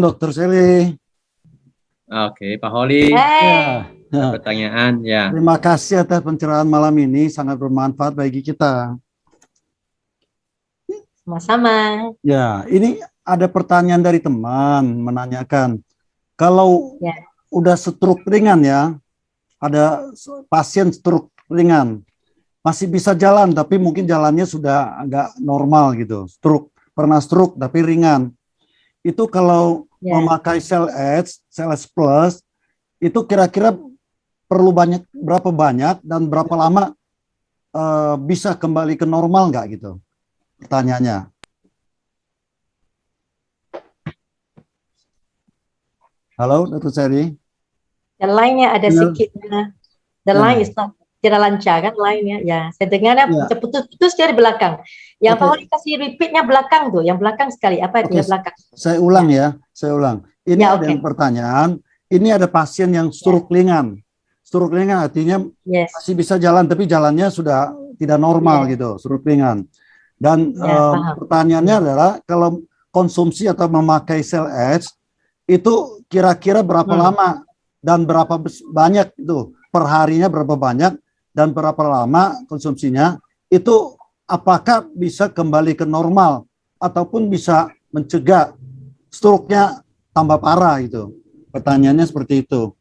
Dokter Sally. Oke, Pak Holi. Ya. Pertanyaan ya. Terima kasih atas pencerahan malam ini, sangat bermanfaat bagi kita. Sama-sama. Ya, ini ada pertanyaan dari teman menanyakan, kalau udah stroke ringan ya, ada pasien stroke ringan, masih bisa jalan tapi mungkin jalannya sudah agak normal gitu, pernah stroke tapi ringan. Itu kalau memakai Cell H Plus, itu kira-kira perlu berapa banyak dan berapa lama bisa kembali ke normal nggak gitu? Pertanyaannya. Halo, Dr. Sally. Yang lainnya ada sedikitnya. The line is not tidak lancar kan lainnya. Ya, saya dengarnya putus-putus dari belakang. Yang Pak Holi kasih repeatnya belakang tuh, yang belakang sekali. Apa itu yang belakang? Saya ulang saya ulang. Ini ada yang pertanyaan. Ini ada pasien yang stroke ringan. Stroke ringan artinya masih bisa jalan, tapi jalannya sudah tidak normal gitu, stroke ringan. Dan pertanyaannya adalah kalau konsumsi atau memakai Cell H itu kira-kira berapa lama dan berapa banyak itu per harinya, berapa banyak dan berapa lama konsumsinya, itu apakah bisa kembali ke normal ataupun bisa mencegah stroke-nya tambah parah itu. Pertanyaannya seperti itu.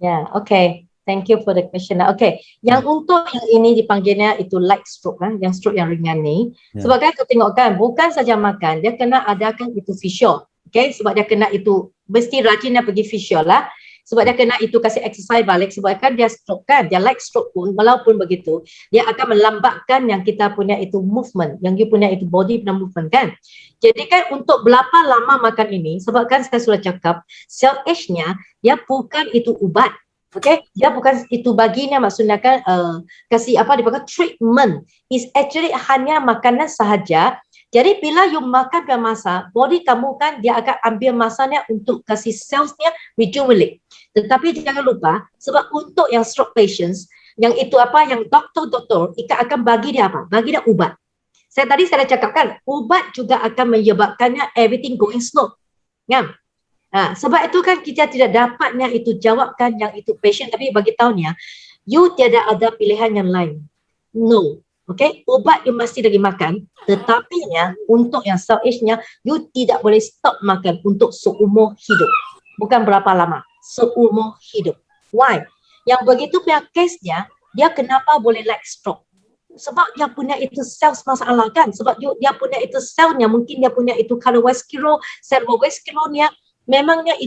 Ya, oke. Thank you for the question. Oke, yang untuk yang ini dipanggilnya itu light stroke kan, yang stroke yang ringan ni. Sebab kan kita tengokkan bukan saja makan, dia kena adakan itu fisio. Okay, sebab dia kena itu mesti rajinnya pergi fisio lah. Sebab dia kena itu kasih exercise balik, sebab kan dia stroke kan, dia light stroke pun walaupun begitu, dia akan melambatkan yang kita punya itu movement, yang you punya itu body punya movement kan. Jadi kan untuk berapa lama makan ini, sebab kan saya sudah cakap, Cell H-nya dia bukan itu ubat. Okay, dia bukan itu baginya maksudnya kan kasih apa dipanggil treatment, is actually hanya makanan sahaja. Jadi bila you makan ke masa, body kamu kan dia akan ambil masanya untuk kasih selsnya rejuvenate. Tetapi jangan lupa, sebab untuk yang stroke patients, yang itu apa, yang doktor akan bagi dia apa? Bagi dia ubat. Saya dah cakapkan, ubat juga akan menyebabkannya everything going slow. Kan? Sebab itu kan kita tidak dapatnya itu jawabkan yang itu patient, tapi bagi tahunya, you tiada ada pilihan yang lain. No. Okay, ubat you mesti lagi makan, tetapinya untuk yang Cell H-nya you tidak boleh stop makan untuk seumur hidup. Bukan berapa lama, seumur hidup. Why? Yang begitu punya case-nya, dia kenapa boleh like stroke? Sebab dia punya itu sel masalah kan, sebab dia punya itu selnya, mungkin dia punya itu cardiovascular, cerebrovascularnya, memangnya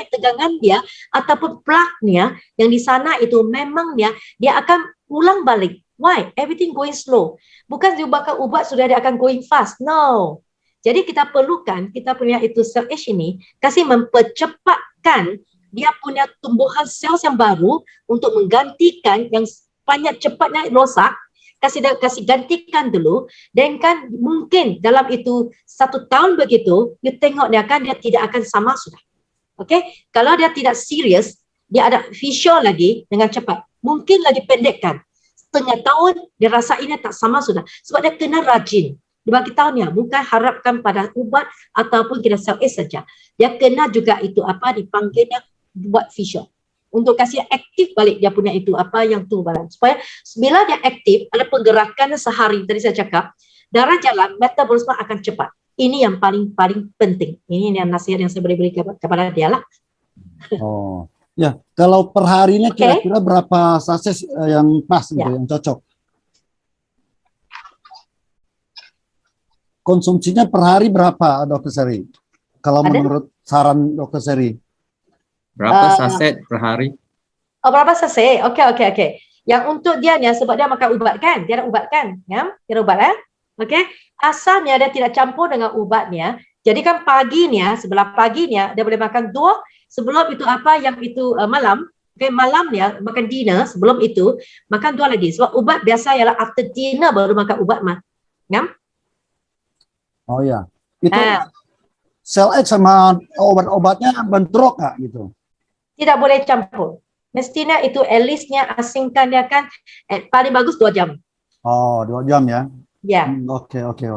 tegangan dia ataupun plaque-nya yang di sana itu memangnya dia akan ulang balik. Why? Everything going slow. Bukan you bakal ubat sudah dia akan going fast. No. Jadi kita perlukan, kita punya itu Cell H ini kasih mempercepatkan dia punya tumbuhan sel yang baru untuk menggantikan yang banyak cepatnya rosak. Kasih gantikan dulu, dan kan mungkin dalam itu 1 tahun begitu, you tengok dia kan dia tidak akan sama sudah. Okay? Kalau dia tidak serius, dia ada fisio lagi dengan cepat. Mungkin lagi pendekkan. Setengah tahun dia rasainnya tak sama sudah. Sebab dia kena rajin. Dibagi tahunnya, bukan harapkan pada ubat ataupun kita Cell H saja. Dia kena juga itu apa dipanggilnya buat fisio. Untuk kasih aktif balik dia punya itu apa yang tu barang. Supaya bila dia aktif, ada pergerakan sehari tadi saya cakap, darah jalan, metabolisme akan cepat. Ini yang paling penting. Ini yang nasihat yang saya beri kepada dia lah. Oh, ya. Kalau per harinya kira-kira berapa sases yang pas gitu, yang cocok? Konsumsinya per hari berapa, Dr. Seri? Kalau menurut saran Dr. Seri? Berapa saset per hari? Oh, berapa saset? Okey. Yang untuk dia ni sebab dia makan ubat kan? Dia ada ubat kan? Ya, dia ada ubat Okey. Asalnya dia tidak campur dengan ubatnya. Jadi kan paginya, sebelah paginya dia boleh makan 2, sebelum itu apa yang itu malam. Okey, malamnya makan dinner, sebelum itu makan 2 lagi. Sebab ubat biasa ialah after dinner baru makan ubat mah. Ya? Oh ya. Itu Cell H sama obat-obatnya bentrok nggak gitu? Tidak boleh campur. Mestinya itu at least-nya asingkan dia kan paling bagus 2 jam. Oh, 2 jam ya? Ya. Oke. Oke?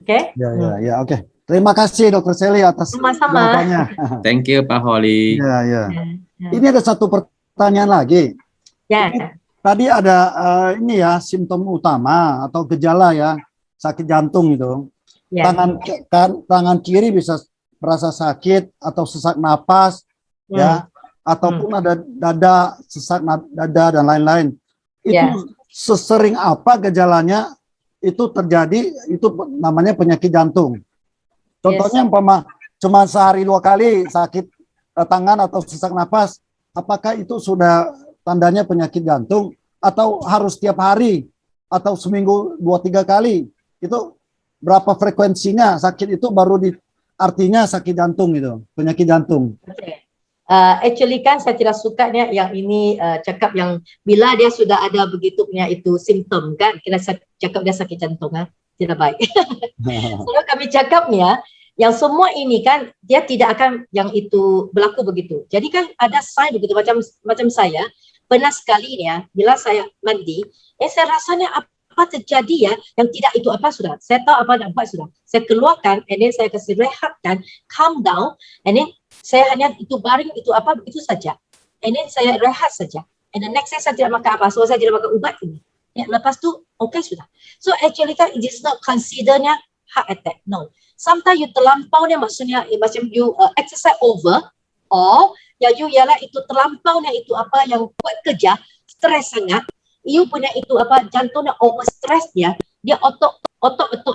Ya, oke. Terima kasih Dr. Sally atas Sama-sama. jawabannya. Thank you Pak Holly. Ya, ya. Ya. Ini ada satu pertanyaan lagi. Ya. Tadi ada ini ya simptom utama atau gejala ya sakit jantung itu. Ya. Tangan kiri bisa merasa sakit atau sesak napas ya, ataupun ada dada, sesak dada dan lain-lain. Itu sesering apa gejalanya itu terjadi, itu namanya penyakit jantung. Contohnya umpama cuma sehari 2 kali sakit tangan atau sesak napas, apakah itu sudah tandanya penyakit jantung atau harus tiap hari atau seminggu 2-3 kali? Itu berapa frekuensinya sakit itu baru artinya sakit jantung itu, penyakit jantung. Actually kan saya tidak sukanya yang ini cakap yang bila dia sudah ada begitu punya itu simptom kan, kita cakap dia sakit jantung kan, tidak baik. So kami cakapnya yang semua ini kan dia tidak akan yang itu berlaku begitu. Jadi kan ada sign begitu macam saya pernah sekali ya bila saya mandi, saya rasanya apa terjadi ya yang tidak itu apa sudah. Saya tahu apa nak buat sudah. Saya keluarkan and then saya kasih rehatkan, calm down and then saya hanya itu baring itu apa itu saja. And then saya rehat saja. And the next day saya tidak makan apa, so saya tidak makan ubat ini. Ya, lepas tu okay sudah. So actually kan it is not considernya heart attack. No. Sometimes you terlampaunya maksudnya macam you exercise over or ya you ialah itu terlampaunya itu apa yang buat kerja stres sangat. You punya itu apa jantungnya over stress dia otot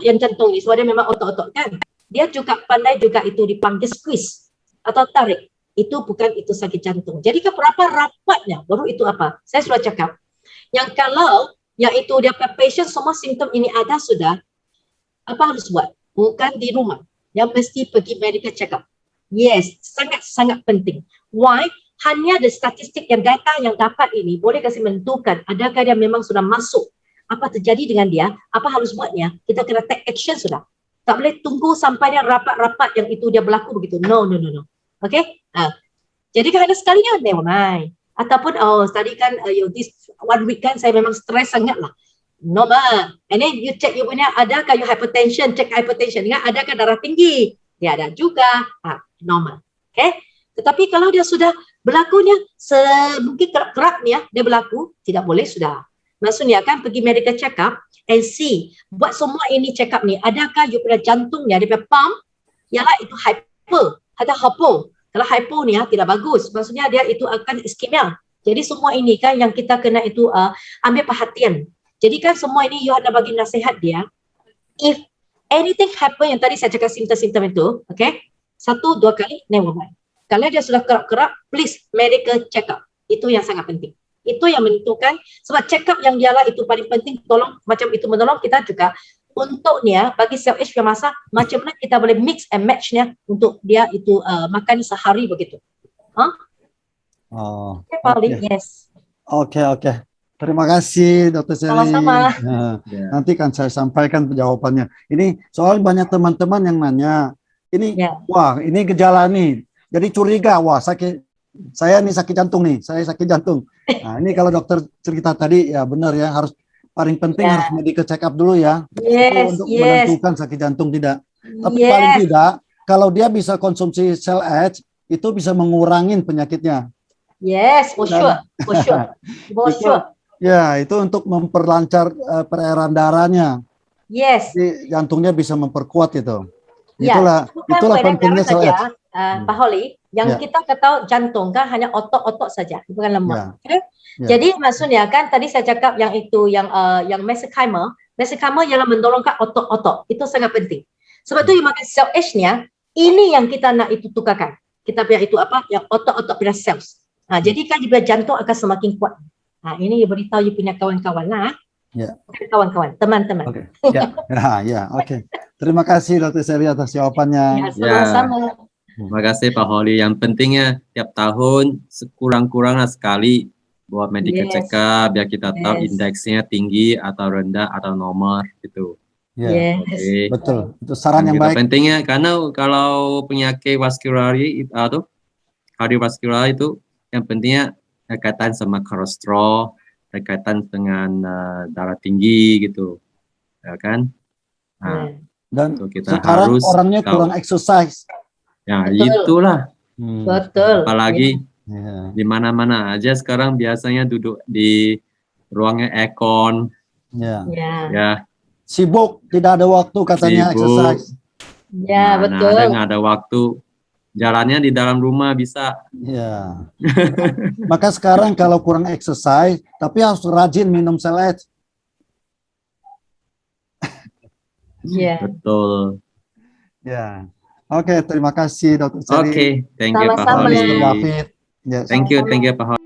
yang jantung ni sebab dia memang otot kan. Dia juga pandai juga itu dipanggil squeeze atau tarik. Itu bukan itu sakit jantung. Jadi ke berapa rapatnya baru itu apa? Saya sudah cakap. Yang kalau yang itu dia patient semua simptom ini ada sudah, apa harus buat? Bukan di rumah. Yang mesti pergi medical check up. Yes, sangat-sangat penting. Why? Hanya the statistik yang data yang dapat ini boleh kasih menentukan adakah dia memang sudah masuk. Apa terjadi dengan dia? Apa harus buatnya? Kita kena take action sudah. Tak boleh tunggu sampai dia rapat-rapat yang itu dia berlaku begitu. No. Okay? Jadi kan ada sekalinya, never mind. Ataupun, tadi kan this 1 week kan saya memang stres sangat lah. Normal. And then you check you punya, adakah you hypertension, check hypertension. Ingat, adakah darah tinggi? Ya ada juga. Normal. Okay? Tetapi kalau dia sudah berlakunya, mungkin kerap ni ya, dia berlaku, tidak boleh sudah. Maksudnya kan pergi medical check up and see, buat semua ini check up ni, adakah you punya jantungnya, dia punya pump, ialah itu hyper atau hypo. Kalau hypo ni tidak bagus, maksudnya dia itu akan iskemia. Jadi semua ini kan yang kita kena itu ambil perhatian. Jadi kan semua ini you ada bagi nasihat dia. If anything happen yang tadi saya cakap simptom-simptom itu, okay, 1-2 kali, never mind. Kalau dia sudah kerap-kerap, please medical check up. Itu yang sangat penting. Itu yang menentukan, sebab check up yang dialah itu paling penting, tolong macam itu menolong kita juga untuknya bagi self-age punya masa, macam mana kita boleh mix and matchnya untuk dia itu makan sehari begitu. Okay, Pauline, yes. Oke. Terima kasih Dr. Sally. Sama-sama. Nanti kan saya sampaikan jawabannya. Ini soal banyak teman-teman yang nanya, ini wah ini gejala nih. Jadi curiga, wah saya nih sakit jantung nih, saya sakit jantung. Nah ini kalau dokter cerita tadi ya benar ya, harus paling penting harus medical check up dulu ya, untuk menentukan sakit jantung tidak. Tapi paling tidak kalau dia bisa konsumsi Cell Edge itu bisa mengurangin penyakitnya. Yes, for sure. Ya itu untuk memperlancar peredaran darahnya. Yes. Jadi jantungnya bisa memperkuat itu. Ya, itulah pentingnya Cell Edge. Pak Holly, yang kita ketahui jantung kan hanya otot-otot saja, bukan lemak. Okay? Jadi maksudnya kan tadi saya cakap yang itu yang mesenchymal ialah mendorongkan otot-otot. Itu sangat penting. Sebab tu you makan Cell Edge-nya, ini yang kita nak itu tukarkan. Kita punya itu apa? Yang otot-otot punya cells. Jadi kan juga jantung akan semakin kuat. Ini you beritahu you punya kawan-kawan lah. Kawan-kawan, teman-teman. Oke. Oke. Terima kasih Dr. Sally atas jawabannya. Sama-sama. Terima kasih Pak Holly. Yang pentingnya tiap tahun sekurang-kurangnya sekali buat medical check up biar kita tahu indeksnya tinggi atau rendah atau normal gitu. Okay. Betul. Itu saran yang baik. Pentingnya karena kalau penyakit vaskulari atau kardiovaskular itu yang pentingnya berkaitan sama kolesterol, berkaitan dengan darah tinggi gitu, ya kan? Dan So, kita sekarang harus orangnya tahu. kurang exercise. Ya, Betul. itulah. Betul. Apalagi Ya. di mana-mana aja sekarang biasanya duduk di ruangnya aircon. Ya. Ya. Ya, Sibuk, tidak ada waktu katanya sibuk. exercise. Ya, Mana betul. ada nggak ada waktu. Jalannya di dalam rumah bisa. Ya. Maka sekarang kalau kurang exercise, tapi harus rajin minum selet. Ya. Betul. Ya. Oke, terima kasih Dr. Seri. Oke, thank you Pak Sama-sama. Mr. Holly. David. Yes. Thank you Pak Holly.